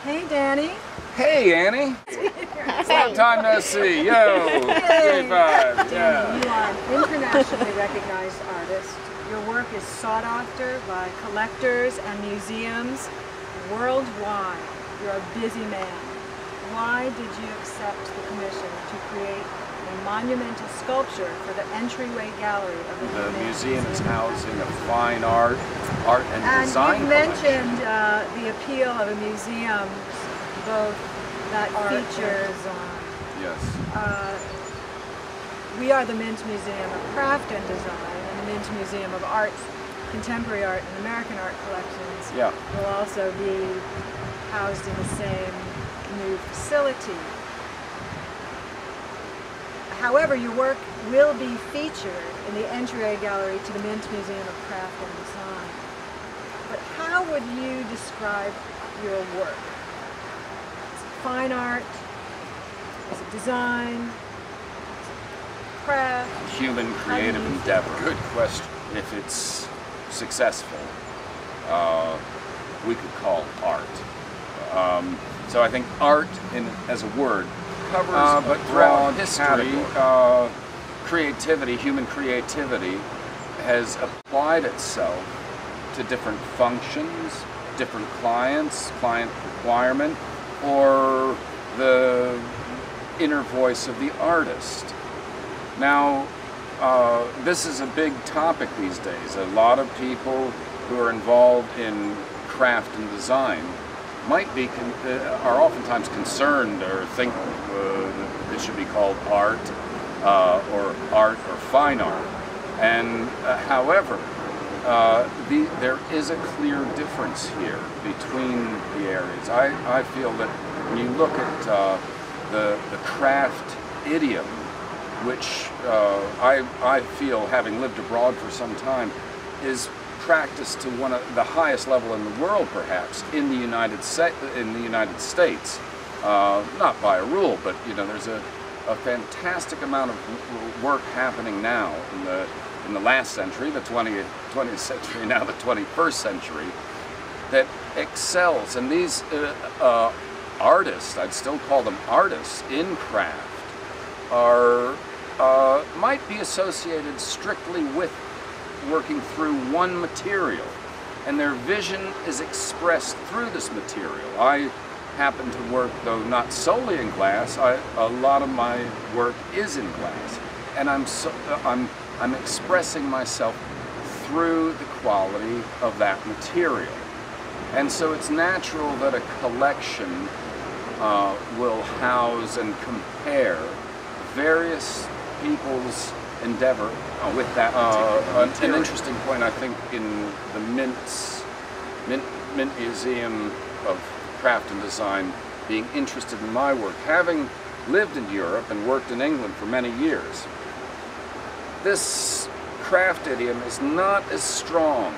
Hey, Danny. Hey, Annie. Long time no see. Yo. Hey. J5. Danny, Yeah. you are an internationally recognized artist. Your work is sought after by collectors and museums worldwide. You're a busy man. Why did you accept the commission to create a monumental sculpture for the entryway gallery of the museum is housing of fine art and design you mentioned the appeal of a museum, both that features. Yes. We are the Mint Museum of Craft and Design, and the Mint Museum of Art, Contemporary Art, and American Art collections will also be housed in the same new facility. However, your work will be featured in the entryway gallery to the Mint Museum of Craft and Design. But how would you describe your work? Is it fine art? Is it design? Is it craft? Human creative endeavor. Good question. If it's successful, we could call art. So I think art, as a word, covers but throughout history, creativity, human creativity, has applied itself to different functions, different clients, client requirement, or the inner voice of the artist. Now, this is a big topic these days. A lot of people who are involved in craft and design are oftentimes concerned or think it should be called art or fine art. And however, there is a clear difference here between the areas. I feel that when you look at the craft idiom, which I feel, having lived abroad for some time, is practiced to one of the highest level in the world, perhaps, in the United States. Not by a rule, but there's a fantastic amount of work happening now in the last century, the 20th century, now the 21st century, that excels. And these artists, I'd still call them artists in craft, might be associated strictly with working through one material, and their vision is expressed through this material. I happen to work, though not solely in glass, a lot of my work is in glass, and I'm expressing myself through the quality of that material. And so it's natural that a collection will house and compare various people's endeavor with that material. An interesting point, I think, in the Mint Museum of Craft and Design being interested in my work, having lived in Europe and worked in England for many years, this craft idiom is not as strong,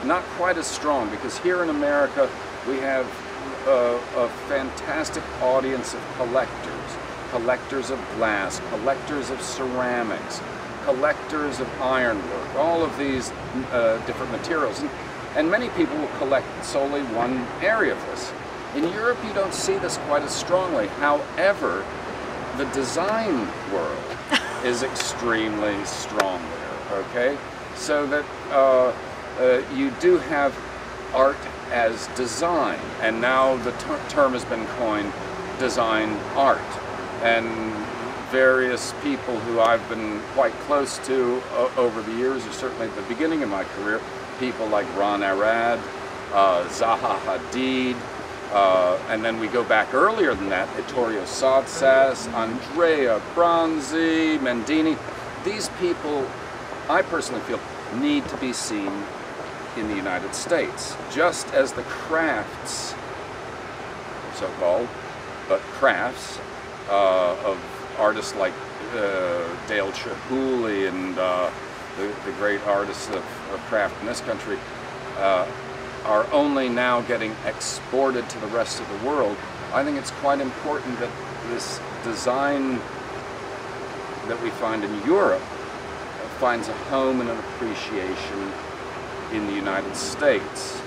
not quite as strong, because here in America we have a fantastic audience of collectors of glass, collectors of ceramics, collectors of ironwork, all of these different materials. And many people will collect solely one area of this. In Europe, you don't see this quite as strongly. However, the design world is extremely strong there, okay? So that you do have art as design, and now the term has been coined design art. And various people who I've been quite close to over the years, or certainly at the beginning of my career, people like Ron Arad, Zaha Hadid, and then we go back earlier than that, Vittorio Sotsas, Andrea Bronzi, Mendini. These people, I personally feel, need to be seen in the United States, just as the crafts, so-called, but crafts, of artists like Dale Chihuly and the great artists of craft in this country are only now getting exported to the rest of the world. I think it's quite important that this design that we find in Europe finds a home and an appreciation in the United States.